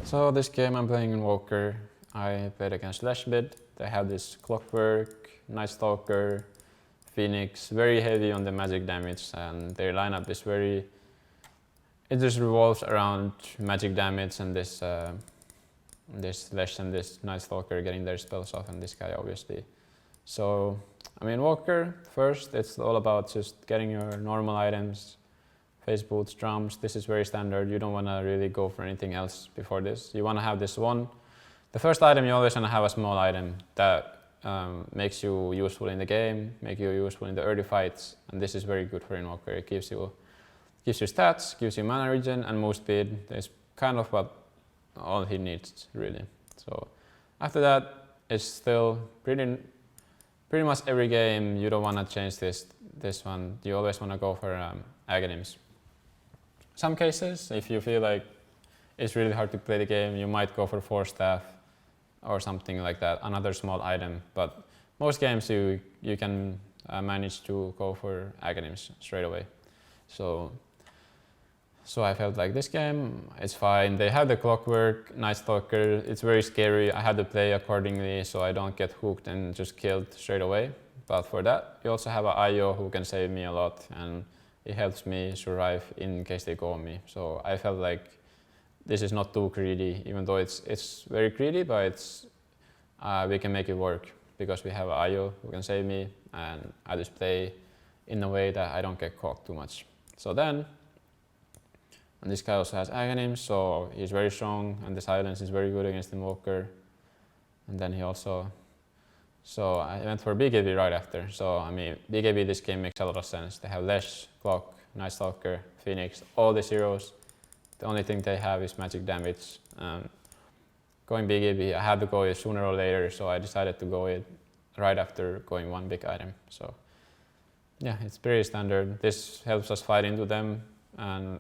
So this game I'm playing Invoker. I played against Lashbid. They have this Clockwork, Night Stalker, Phoenix, very heavy on the magic damage, and their lineup is very... It just revolves around magic damage and this Lash and this Night Stalker getting their spells off, and this guy obviously. So, I mean, Invoker, first, it's all about just getting your normal items, face boots, drums. This is very standard. You don't want to really go for anything else before this. You want to have this one. The first item, you always want to have a small item that makes you useful in the game, make you useful in the early fights, and this is very good for Invoker. It gives you stats, gives you mana regen and move speed. It's kind of what all he needs, really. So after that, it's still pretty much every game you don't want to change this one. You always want to go for Aghanim's. Some cases, if you feel like it's really hard to play the game, you might go for Force Staff or something like that, another small item. But most games you can manage to go for Aghanim's straight away. So I felt like this game, it's fine. They have the Clockwork, Night Stalker. It's very scary. I had to play accordingly so I don't get hooked and just killed straight away. But for that, you also have an IO who can save me a lot, and it helps me survive in case they go on me. So I felt like this is not too greedy, even though it's very greedy, but we can make it work because we have an IO who can save me, and I just play in a way that I don't get caught too much. So then, and this guy also has Aghanim, so he's very strong, and the silence is very good against Invoker. And then he also... So I went for BKB right after. So I mean, BKB this game makes a lot of sense. They have Lash, Clock, Night Stalker, Phoenix, all these heroes. The only thing they have is magic damage. Going BKB, I had to go it sooner or later, so I decided to go it right after going one big item. So yeah, it's pretty standard. This helps us fight into them, and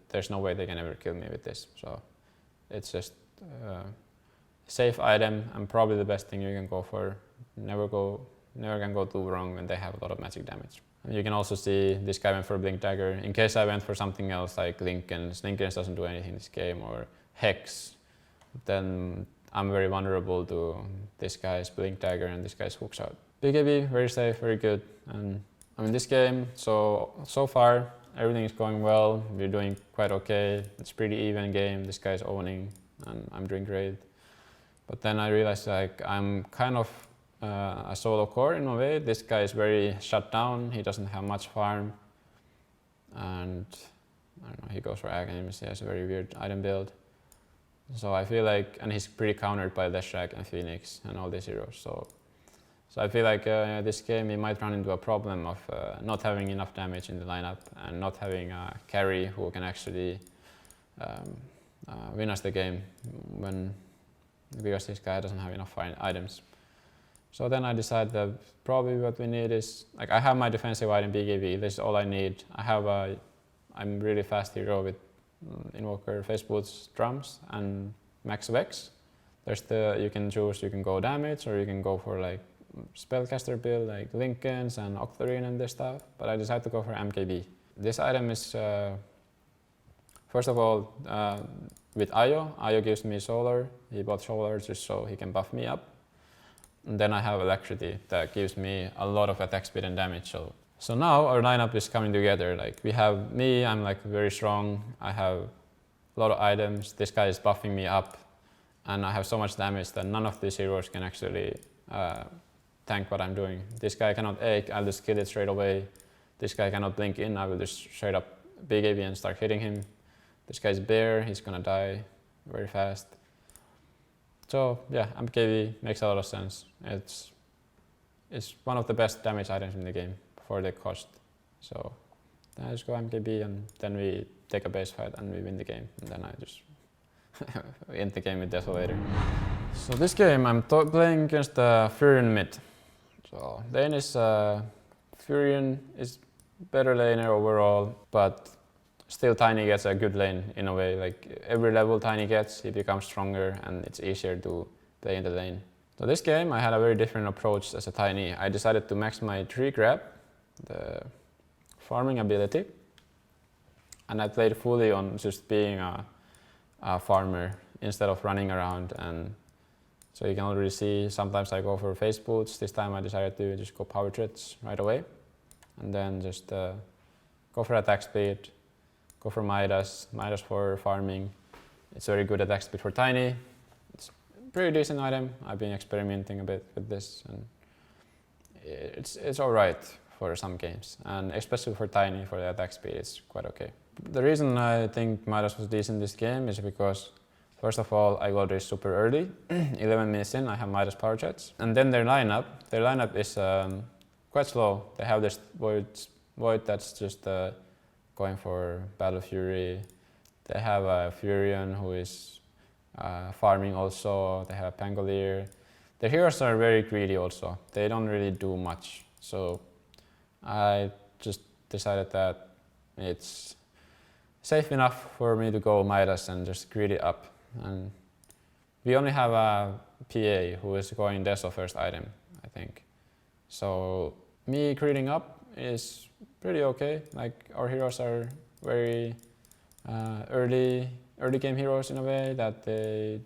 there's no way they can ever kill me with this. So it's just safe item and probably the best thing you can go for. Never can go too wrong when they have a lot of magic damage. And you can also see this guy went for Blink Dagger. In case I went for something else like Linken's doesn't do anything in this game, or Hex, then I'm very vulnerable to this guy's Blink Dagger and this guy's Hook Shot. BKB, very safe, very good. And I mean, this game, so far everything is going well. We're doing quite okay. It's a pretty even game. This guy's owning and I'm doing great. But then I realized like I'm kind of a solo core in a way. This guy is very shut down. He doesn't have much farm, and I don't know, he goes for Aghanim's. He has a very weird item build. So I feel like, and he's pretty countered by Leshrac and Phoenix and all these heroes. So I feel like this game he might run into a problem of not having enough damage in the lineup and not having a carry who can actually win us the game because this guy doesn't have enough items. So then I decided that probably what we need is, like, I have my defensive item BKB, this is all I need. I'm really fast hero with Invoker, Face Boots, Drums and Max of X. You can choose, you can go damage or you can go for like spellcaster build like Linken's and Octarine and this stuff, but I decided to go for MKB. This item is, first of all, with Io gives me Solar. He bought Solar just so he can buff me up. And then I have Electricity that gives me a lot of attack speed and damage. So now our lineup is coming together. Like we have me, I'm like very strong. I have a lot of items. This guy is buffing me up, and I have so much damage that none of these heroes can actually tank what I'm doing. This guy cannot egg, I'll just kill it straight away. This guy cannot blink in, I will just straight up BKB and start hitting him. This guy's Bear, he's gonna die very fast. So yeah, MKB makes a lot of sense. It's one of the best damage items in the game for the cost. So then I just go MKB and then we take a base fight and we win the game. And then I just end the game with Desolator. So this game I'm playing against Furion mid. So lane is Furion is better laner overall, but still Tiny gets a good lane in a way. Like every level Tiny gets, he becomes stronger and it's easier to play in the lane. So this game I had a very different approach as a Tiny. I decided to max my tree grab, the farming ability, and I played fully on just being a farmer instead of running around. And so you can already see sometimes I go for face boots. This time I decided to just go power treads right away, and then just go for attack speed, go for Midas for farming. It's very good attack speed for Tiny. It's a pretty decent item. I've been experimenting a bit with this, and it's alright for some games, and especially for Tiny, for the attack speed, it's quite okay. The reason I think Midas was decent this game is because, first of all, I got this super early. 11 minutes in, I have Midas power jets. And then their lineup is quite slow. They have this Void that's just going for Battle Fury. They have a Furion who is farming also. They have a Pangolier. The heroes are very greedy also. They don't really do much. So I just decided that it's safe enough for me to go Midas and just greed it up. And we only have a PA who is going Deso first item, I think. So me greeding up is pretty okay. Like, our heroes are very early game heroes in a way, that they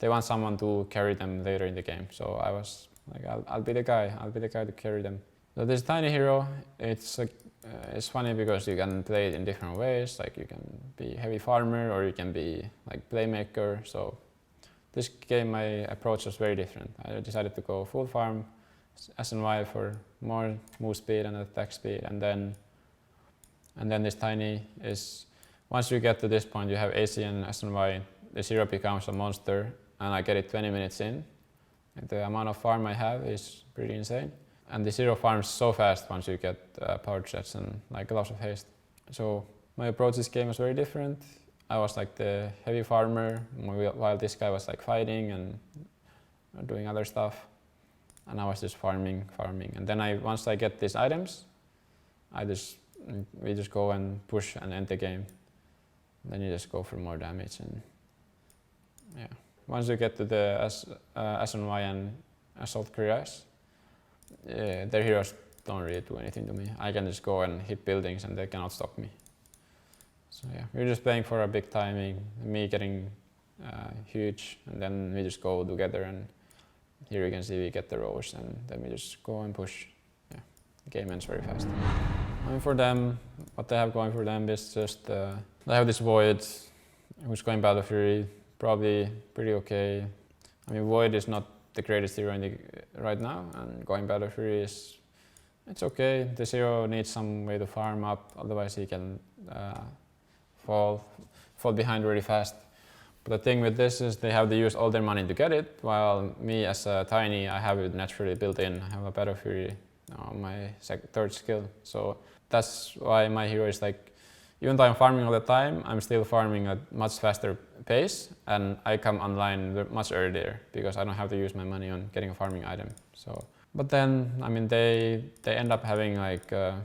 want someone to carry them later in the game. So I was like, I'll be the guy to carry them. So this Tiny hero, it's funny because you can play it in different ways. Like, you can be heavy farmer or you can be like playmaker. So this game my approach was very different. I decided to go full farm, SNY for more move speed and attack speed, and then this Tiny is, once you get to this point, you have AC and SNY, this hero becomes a monster, and I get it 20 minutes in. And the amount of farm I have is pretty insane. And this hero farms so fast once you get power jets and like lots of haste. So my approach this game was very different. I was like the heavy farmer, while this guy was like fighting and doing other stuff. And I was just farming. And then once I get these items, we just go and push and end the game. Then you just go for more damage, and yeah. Once you get to the SNY and Assault Cuirass, their heroes don't really do anything to me. I can just go and hit buildings and they cannot stop me. So yeah, we're just playing for a big timing, me getting huge, and then we just go together, and here you can see we get the rows, and then we just go and push. Yeah, the game ends very fast. I mean, for them, what they have going for them is just they have this Void who's going Battle Fury, probably pretty okay. I mean, Void is not the greatest hero right now, and going Battle Fury it's okay. This hero needs some way to farm up, otherwise he can fall behind really fast. But the thing with this is they have to use all their money to get it, while me as a Tiny, I have it naturally built in. I have a Battle Fury on my third skill. So that's why my hero is like, even though I'm farming all the time, I'm still farming at much faster pace, and I come online much earlier because I don't have to use my money on getting a farming item. So, but then, I mean, they end up having like, I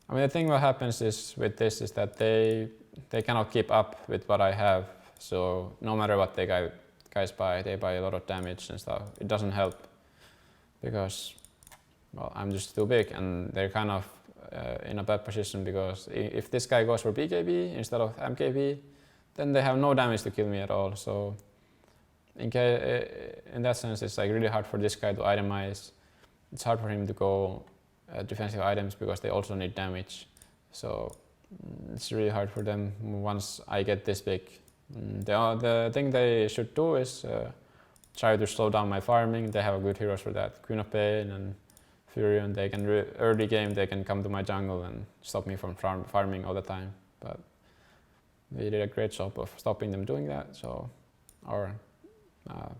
mean, the thing what happens is with this is that they cannot keep up with what I have. So no matter what guys buy, they buy a lot of damage and stuff. It doesn't help because, well, I'm just too big, and they're kind of in a bad position, because if this guy goes for BKB instead of MKB, then they have no damage to kill me at all. So in that sense, it's like really hard for this guy to itemize. It's hard for him to go defensive items because they also need damage. So it's really hard for them once I get this big. The thing they should do is try to slow down my farming. They have good heroes for that. Queen of Pain and Furion, they can early game they can come to my jungle and stop me from farming all the time. But we did a great job of stopping them doing that, so our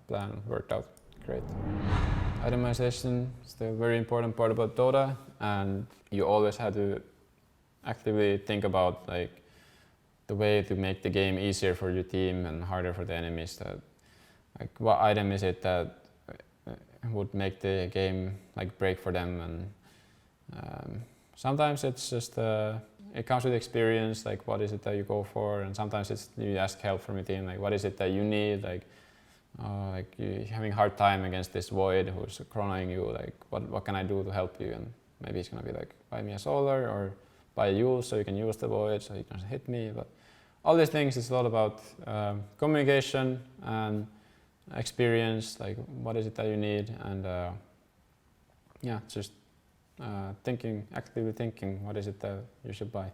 plan worked out great. Itemization is still a very important part about Dota, and you always have to actively think about like the way to make the game easier for your team and harder for the enemies. That, like, what item is it that would make the game like break for them, and sometimes it's just it comes with experience, like what is it that you go for, and sometimes it's you ask help from your team, like what is it that you need, like you're having a hard time against this Void who's chronoing you, like what can I do to help you, and maybe it's gonna be like buy me a solar or buy a Yule so you can use the Void so you can hit me, but all these things is all about communication and experience, like what is it that you need, and yeah, just actively thinking what is it that you should buy.